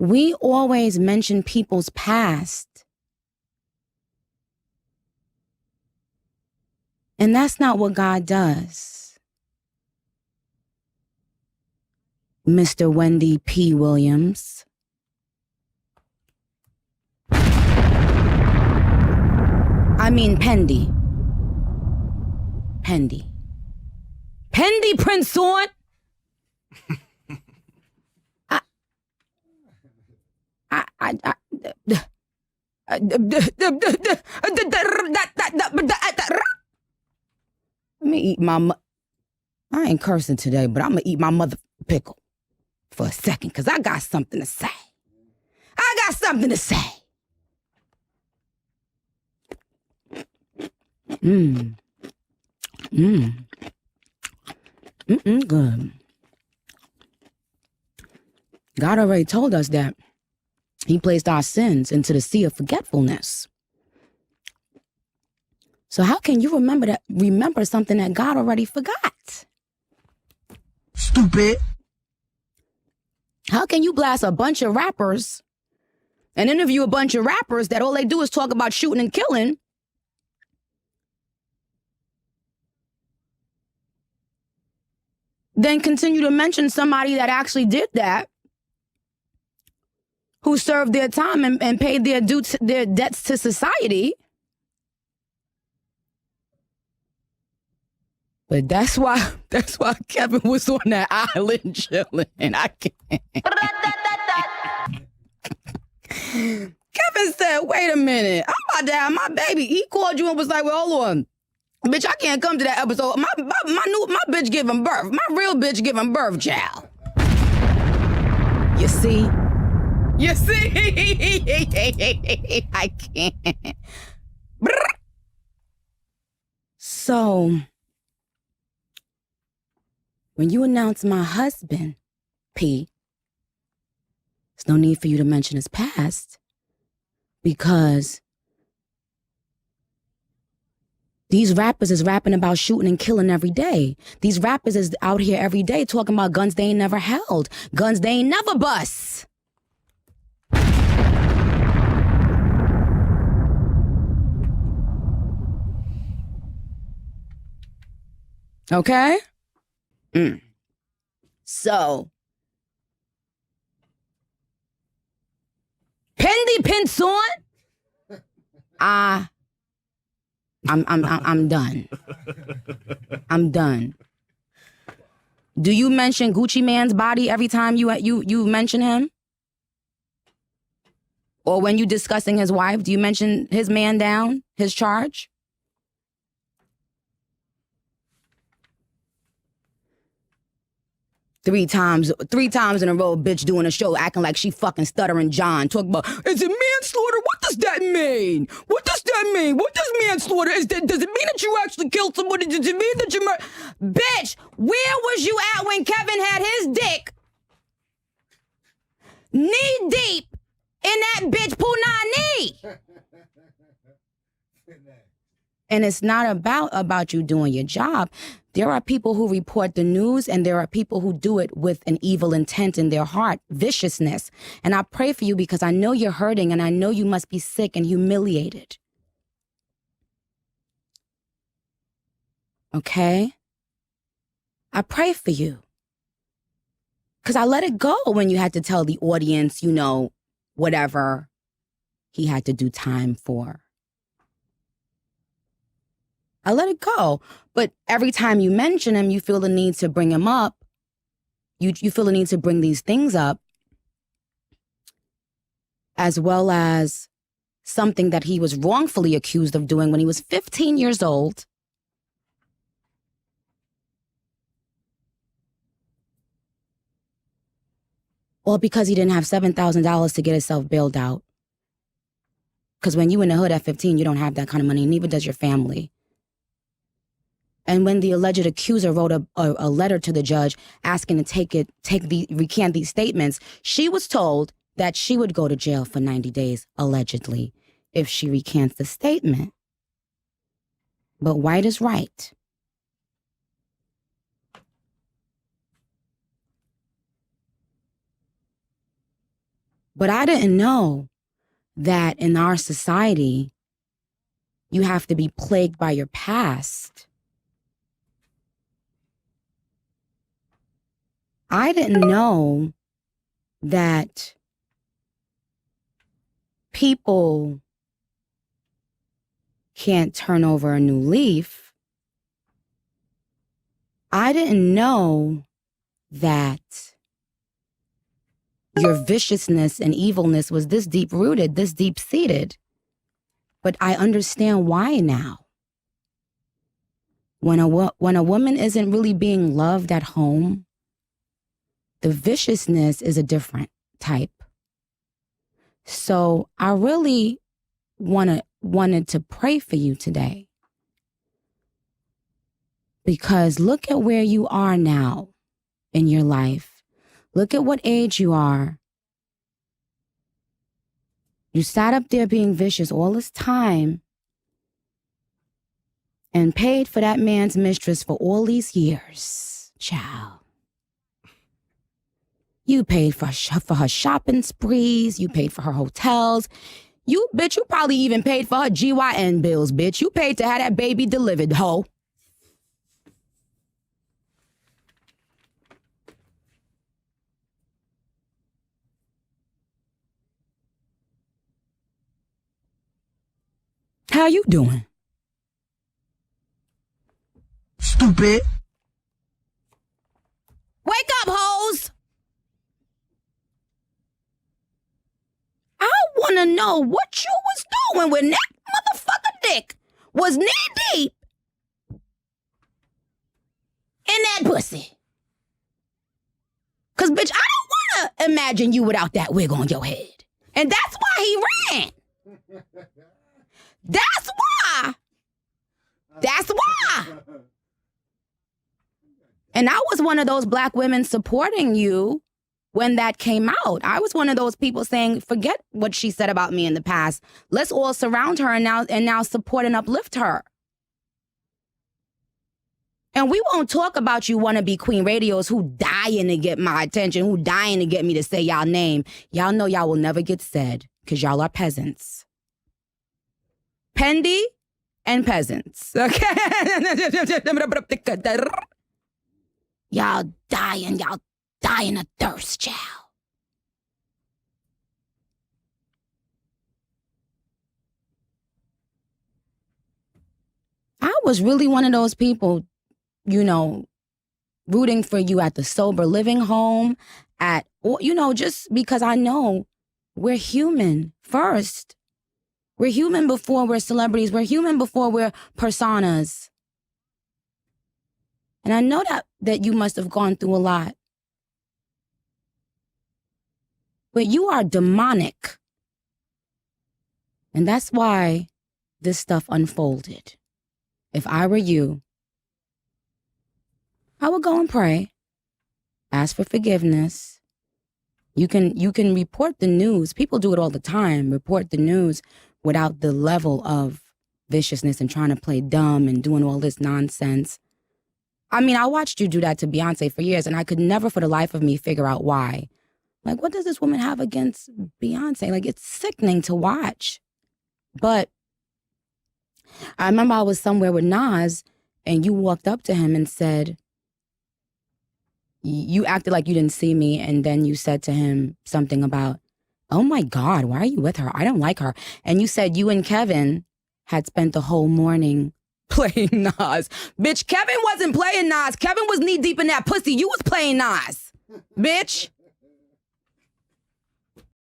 We always mention people's past. And that's not what God does. Mr. Wendy P. Williams. I mean Pendy. Pendy. Pendy Prince on. Let me eat my... I ain't cursing today, but I'm gonna eat my mother pickle for a second, because I got something to say. I got something to say. Good. God already told us that he placed our sins into the sea of forgetfulness. So how can you remember something that God already forgot? Stupid. How can you blast a bunch of rappers and interview a bunch of rappers that all they do is talk about shooting and killing, then continue to mention somebody that actually did that, who served their time and paid their debts to society? But that's why Kevin was on that island chilling. I can't. Kevin said, wait a minute, I'm about to have my baby. He called you and was like, well, hold on. Bitch, I can't come to that episode. My bitch giving birth. My real bitch giving birth, child. You see? You see? I can't. So, when you announce my husband, P, there's no need for you to mention his past, because these rappers is rapping about shooting and killing every day. These rappers is out here every day talking about guns they ain't never held, guns they ain't never bust. Okay? So, Pendy Pinson, I'm done. I'm done. Do you mention Gucci Man's body every time you mention him? Or when you discussing his wife, do you mention his man down, his charge? Three times in a row, bitch doing a show acting like she fucking Stuttering John. Talking about, is it manslaughter? What does that mean? What does that mean? What does manslaughter? Does it mean that you actually killed somebody? Does it mean that you Bitch, where was you at when Kevin had his dick knee deep in that bitch punani? And it's not about you doing your job. There are people who report the news, and there are people who do it with an evil intent in their heart, viciousness. And I pray for you because I know you're hurting, and I know you must be sick and humiliated. Okay? I pray for you. Because I let it go when you had to tell the audience, whatever he had to do time for. I let it go. But every time you mention him, you feel the need to bring him up. You feel the need to bring these things up, as well as something that he was wrongfully accused of doing when he was 15 years old. Or because he didn't have $7,000 to get himself bailed out. Because when you in the hood at 15, you don't have that kind of money, neither does your family. And when the alleged accuser wrote a letter to the judge asking to recant these statements, she was told that she would go to jail for 90 days, allegedly, if she recants the statement. But white is right. But I didn't know that in our society, you have to be plagued by your past. I didn't know that people can't turn over a new leaf. I didn't know that your viciousness and evilness was this deep-rooted, this deep-seated. But I understand why now. When a woman isn't really being loved at home, the viciousness is a different type. So I really wanted to pray for you today. Because look at where you are now in your life. Look at what age you are. You sat up there being vicious all this time and paid for that man's mistress for all these years. Child. You paid for her shopping sprees. You paid for her hotels. You probably even paid for her GYN bills, bitch. You paid to have that baby delivered, hoe. How you doing? Stupid. Wake up, hoes! I want to know what you was doing when that motherfucker dick was knee deep in that pussy. Because, bitch, I don't want to imagine you without that wig on your head. And that's why he ran. That's why. That's why. And I was one of those black women supporting you when that came out. I was one of those people saying, forget what she said about me in the past. Let's all surround her and now support and uplift her. And we won't talk about you wannabe queen radios who dying to get my attention, who dying to get me to say y'all name. Y'all know y'all will never get said because y'all are peasants. Pendy and peasants, okay? Y'all dying of thirst, child. I was really one of those people, rooting for you at the sober living home, just because I know we're human first. We're human before we're celebrities. We're human before we're personas. And I know that you must have gone through a lot. But you are demonic. And that's why this stuff unfolded. If I were you, I would go and pray. Ask for forgiveness. You can report the news. People do it all the time. Report the news without the level of viciousness and trying to play dumb and doing all this nonsense. I mean, I watched you do that to Beyonce for years, and I could never for the life of me figure out why. Like, what does this woman have against Beyonce? Like, it's sickening to watch. But I remember I was somewhere with Nas, and you walked up to him and said, you acted like you didn't see me, and then you said to him something about, oh my God, why are you with her? I don't like her. And you said you and Kevin had spent the whole morning playing Nas. Bitch, Kevin wasn't playing Nas. Kevin was knee deep in that pussy. You was playing Nas. Bitch.